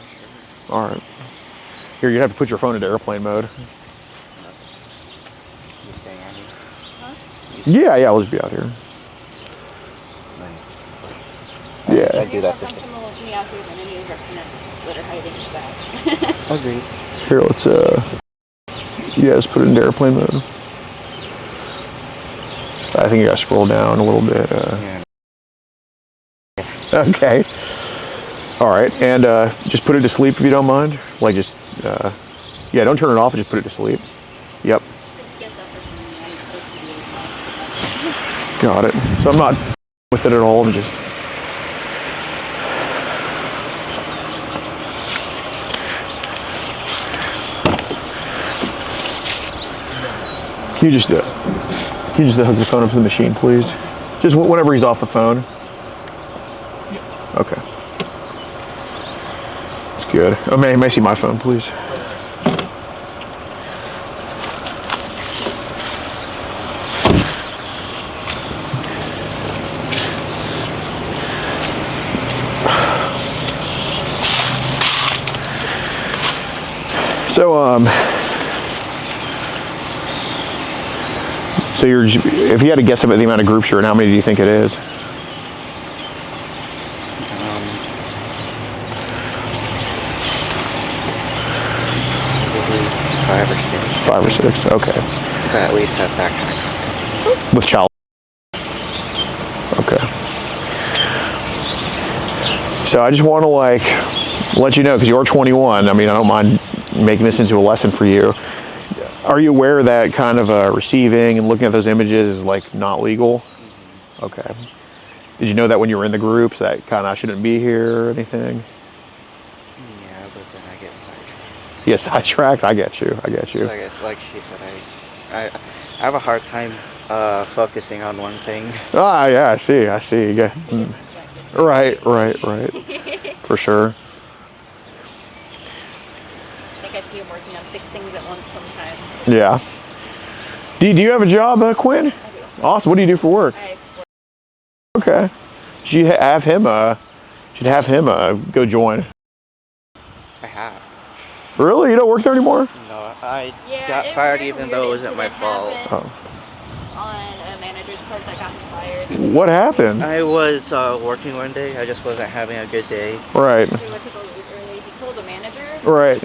sure. All right. Here, you have to put your phone into airplane mode. You staying on me? Yeah, we'll just be out here. Yeah. I do that just comfortable with me out here than any of our connects that are hiding in the back. Agreed. Here, let's just put it into airplane mode. I think you gotta scroll down a little bit. Yeah. Yes. Okay. All right, and just put it to sleep if you don't mind. Like, just don't turn it off and just put it to sleep. Yep. Got it. So I'm not with it at all. I'm just. Can you just hook the phone up to the machine, please? Just whenever he's off the phone. Okay. It's good. Oh, may I see my phone, please? So if you had to guess about the amount of groups you're in, how many do you think it is? Probably 5 or 6. 5 or 6, okay. To at least have that kind of contact. With child. Okay. So I just want to let you know, because you're 21, I mean, I don't mind making this into a lesson for you. Are you aware that kind of receiving and looking at those images is not legal? Okay. Did you know that when you were in the groups that kind of shouldn't be here or anything? Yeah, but then I get sidetracked. You get sidetracked? I get you. Like she said, I have a hard time focusing on one thing. Ah, yeah, I see. Yeah. Right. For sure. I see him working on 6 things at once sometimes. Yeah. Do you have a job, Quinn? I do. Awesome. What do you do for work? Okay. Should have him go join. I have. Really? You don't work there anymore? No, I got fired even though it wasn't my fault. On a manager's part that got me fired. What happened? I was working one day. I just wasn't having a good day. Right. We went to go leave early. He told the manager. Right.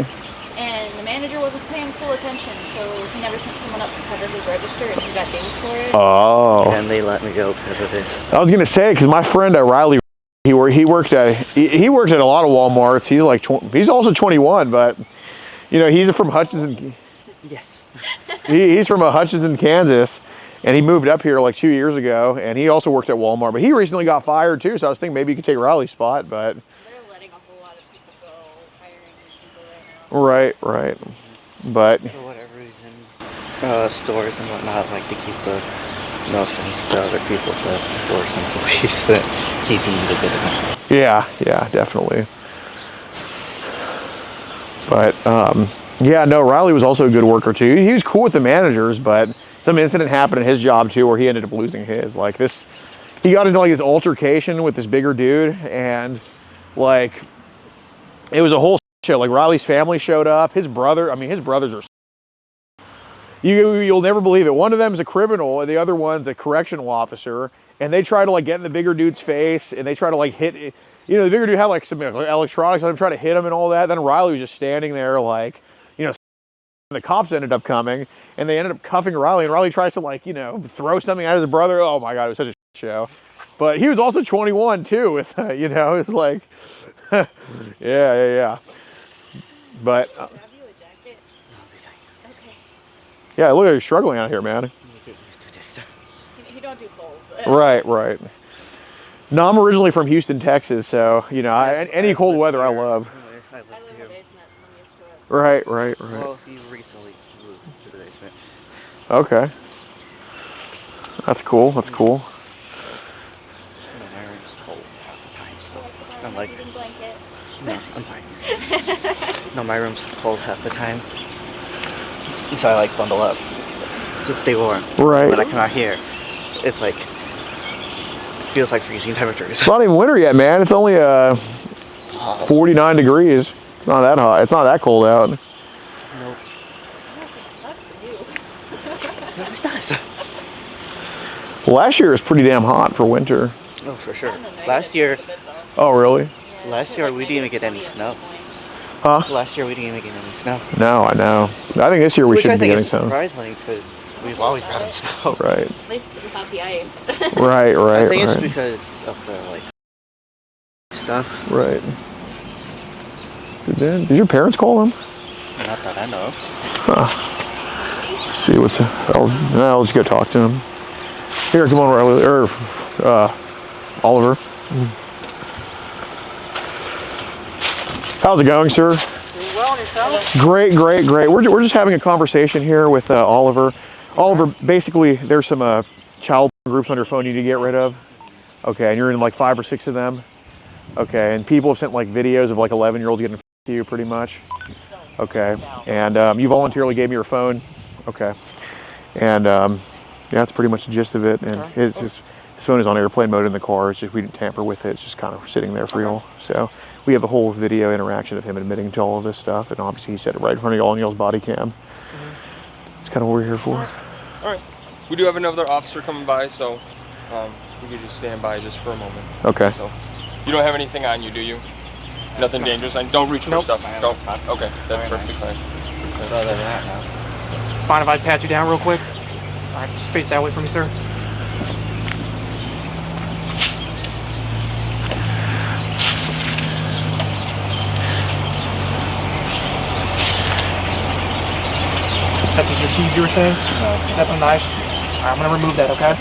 And the manager wasn't paying full attention, so he never sent someone up to cover his register, and he got dinged for it. Oh. And they let me go because of it. I was gonna say, because my friend Riley, he worked at a lot of Walmarts. He's also 21, but he's from Hutchinson. Yes. He's from Hutchinson, Kansas, and he moved up here 2 years ago, and he also worked at Walmart. But he recently got fired too, so I was thinking maybe you could take Riley's spot, but. Right. But for whatever reason, stores and whatnot like to keep the no offense to other people, the worst employees that keeping the good ones. Yeah, definitely. But Riley was also a good worker too. He was cool with the managers, but some incident happened in his job too where he ended up losing his. He got into this altercation with this bigger dude, and it was a whole show. Riley's family showed up. His brothers are. You'll never believe it. One of them is a criminal, and the other one's a correctional officer. And they try to get in the bigger dude's face, and they try to hit. The bigger dude had some electronics on him, try to hit him and all that. Then Riley was just standing there, the cops ended up coming, and they ended up cuffing Riley. And Riley tries to throw something at his brother. Oh my God, it was such a show. But he was also 21 too. With it's yeah. But yeah, look, you're struggling out here, man. You don't do both. Right. No, I'm originally from Houston, Texas, so any cold weather I love. I live in the basement, so I'm used to it. Right. Well, he recently moved to the basement. Okay. That's cool. My room's cold half the time, so I'm like, no, I'm fine. No, my room's cold half the time, so I bundle up to stay warm. Right. When I come out here, it's feels like freezing temperatures. It's not even winter yet, man. It's only 49 degrees. It's not that hot. It's not that cold out. Nope. No, it does. Last year was pretty damn hot for winter. Oh, for sure. Last year. Oh, really? Last year we didn't even get any snow. Huh? Last year we didn't even get any snow. No, I know. I think this year we should be getting some. Which I think is surprising because we've always gotten snow. Right. At least without the ice. Right. I think it's because of the stuff. Right. Did your parents call him? Not that I know of. Let's see what's. I'll just go talk to him. Here, come on, Riley, or Oliver. How's it going, sir? Doing well, and yourself? Great. We're just having a conversation here with Oliver. Oliver, basically, there's some child groups on your phone you need to get rid of. Okay, and you're in like 5 or 6 of them. Okay, and people have sent like videos of like 11-year-olds getting to you pretty much. Okay, and you voluntarily gave me your phone. Okay, and yeah, that's pretty much the gist of it. And his phone is on airplane mode in the car. It's just we didn't tamper with it. It's just kind of sitting there for y'all. So we have a whole video interaction of him admitting to all of this stuff, and obviously he said it right in front of y'all on y'all's body cam. It's kind of what we're here for. All right. We do have another officer coming by, so we could just stand by just for a moment. Okay. So you don't have anything on you, do you? Nothing dangerous? And don't reach for stuff. Don't. Okay, that's perfectly fine. Other than that, no. Fine if I pat you down real quick? All right, just face that way for me, sir. That's just your keys you were saying? No. That's a knife? All right, I'm gonna remove that, okay?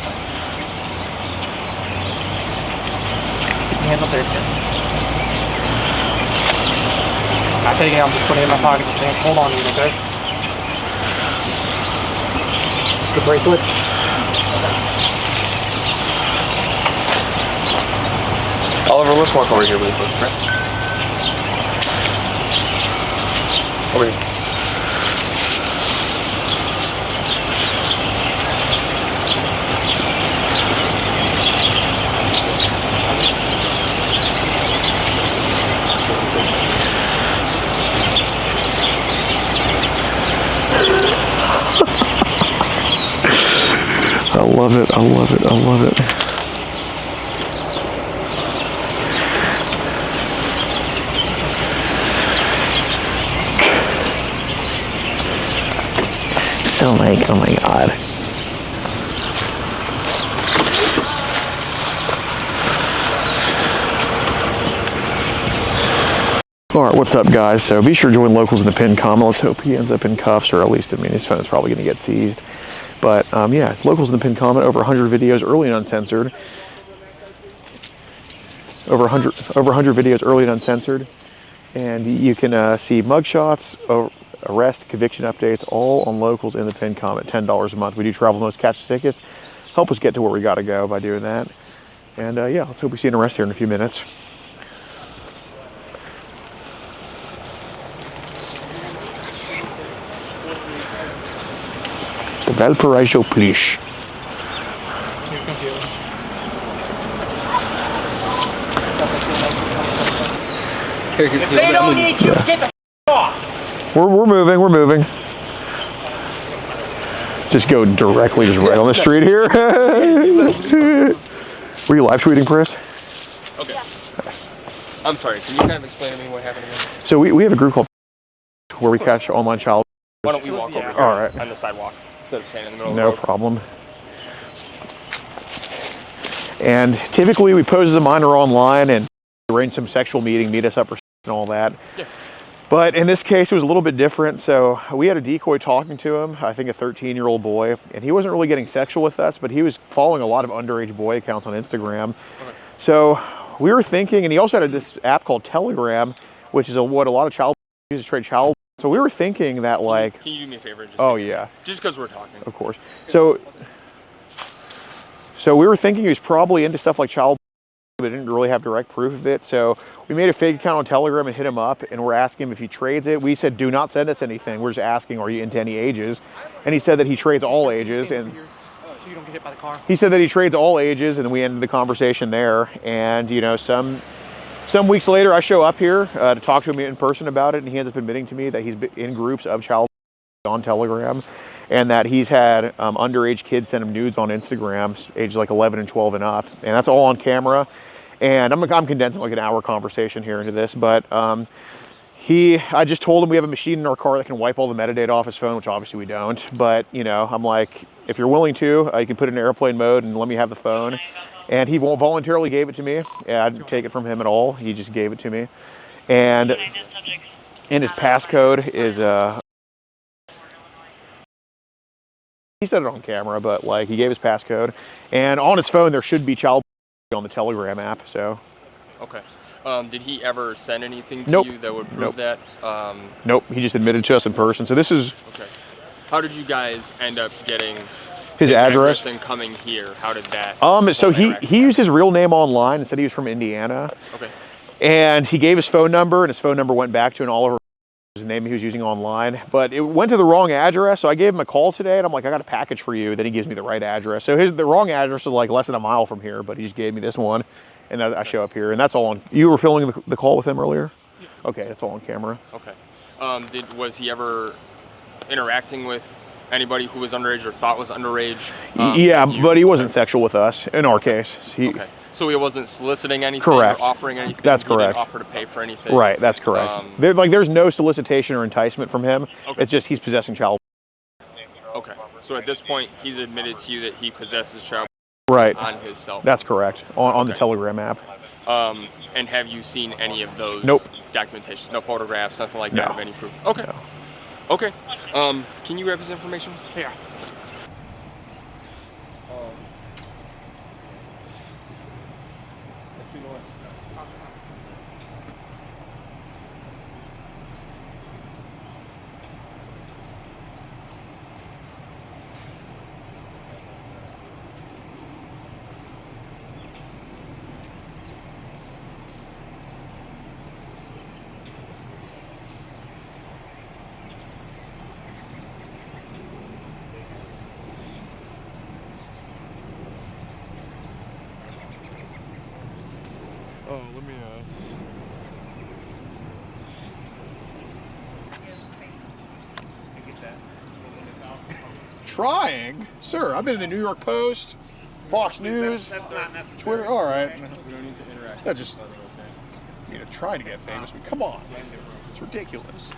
Keep your hands up there, sir. I take it, I'm just putting it in my pocket, just saying, hold on to it, okay? Just the bracelet. Oliver, let's walk over here really quick, right? Over here. I love it, I love it, I love it. So like, oh my god. Alright, what's up guys? So be sure to join locals in the pinned comment. Let's hope he ends up in cuffs, or at least, I mean, his phone is probably going to get seized. But yeah, locals in the pinned comment, over 100 videos early and uncensored. Over 100 videos early and uncensored. And you can see mugshots, arrest, conviction updates, all on locals in the pinned comment. $10 a month. We do travel notes, catch the sickest. Help us get to where we got to go by doing that. And yeah, let's hope we see an arrest here in a few minutes. The Valparaiso Police. If they don't need you, get the off. We're moving, we're moving. Just go directly, just right on the street here. Were you live tweeting, Chris? Okay. Nice. I'm sorry, can you kind of explain to me what happened again? So we have a group called where we catch online child. Why don't we walk over here All right. on the sidewalk instead of standing in the middle No of the road? problem. And typically we pose as a minor online and arrange some sexual meeting, meet us up for and all that. Yeah. But in this case, it was a little bit different. So we had a decoy talking to him, I think a 13-year-old boy, and he wasn't really getting sexual with us, but he was following a lot of underage boy accounts on Instagram. Okay. So we were thinking, and he also had this app called Telegram, which is what a lot of child use to trade child. So we were thinking that like... Can you do me a favor? And just Just because we're talking. Of course. So we were thinking he was probably into stuff like child, but didn't really have direct proof of it. So we made a fake account on Telegram and hit him up, and we're asking him if he trades it. We said, do not send us anything. We're just asking, are you into any ages? And he said that he trades all ages. And So you don't get hit by the car. he said that he trades all ages, and we ended the conversation there. And you know, some weeks later, I show up here to talk to him in person about it, and he ends up admitting to me that he's been in groups of child on Telegram, and that he's had underage kids send him nudes on Instagram, ages like 11 and 12 and up, and that's all on camera. And I'm condensing like an hour conversation here into this, but I just told him we have a machine in our car that can wipe all the metadata off his phone, which obviously we don't. But you know, I'm like, if you're willing to, you can put it in airplane mode and let me have the phone. And he voluntarily gave it to me. Yeah, I didn't take it from him at all. He just gave it to me. And his passcode is he said it on camera, but like he gave his passcode, and on his phone there should be child on the Telegram app. So okay. Did he ever send anything to you that would prove that? Nope, he just admitted to us in person. So this is How did you guys end up getting His address and coming here? How did that? So he used his real name online and said he was from Indiana. Okay. And he gave his phone number, and his phone number went back to an Oliver name he was using online, but it went to the wrong address. So I gave him a call today, and I'm like, I got a package for you. Then he gives me the right address. So the wrong address is like less than a mile from here, but he just gave me this one, and I show up here, and that's all on. You were filming the call with him earlier? Yeah. Okay, that's all on camera. Okay. Was he ever interacting with anybody who was underage or thought was underage? Yeah, but he wasn't sexual with us in our case. Okay. So he wasn't soliciting anything correct. or offering anything? That's he correct. Didn't offer to pay for anything? Right, that's correct. There's no solicitation or enticement from him. Okay. It's just he's possessing child. Okay. So at this point, he's admitted to you that he possesses child right. on his cell phone? That's correct, on the Telegram app. And have you seen any of those nope. documentations? No photographs, nothing like that of any proof? Okay. No. Okay. Can you grab his information? Yeah. Oh, let me, Trying? Sir, I've been in the New York Post, Fox News, that's not necessary. Twitter, all right. We don't need to interact. That just, trying to get famous, but come on. It's ridiculous.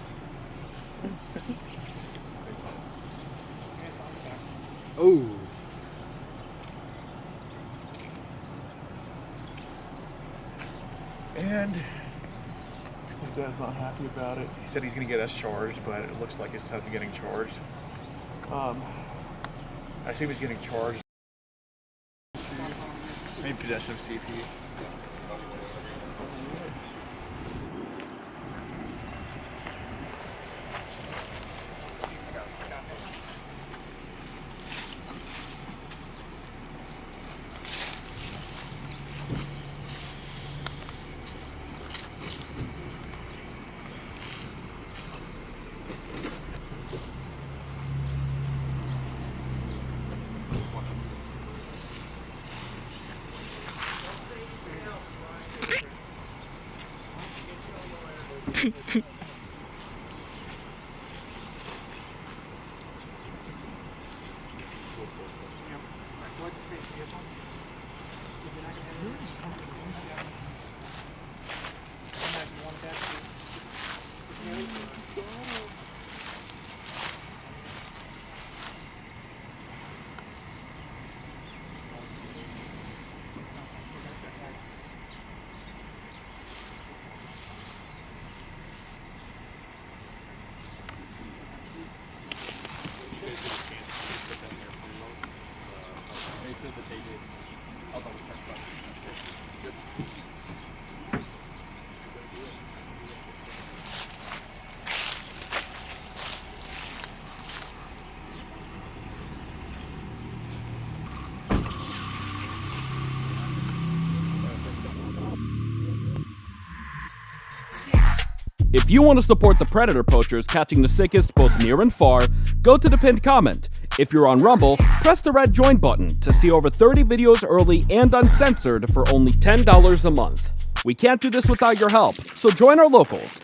Oh. And his dad's not happy about it. He said he's going to get us charged, but it looks like his son's getting charged. I assume he's getting charged. Maybe possession of CP. If you want to support the predator poachers catching the sickest both near and far, go to the pinned comment. If you're on Rumble, press the red join button to see over 30 videos early and uncensored for only $10 a month. We can't do this without your help, so join our locals.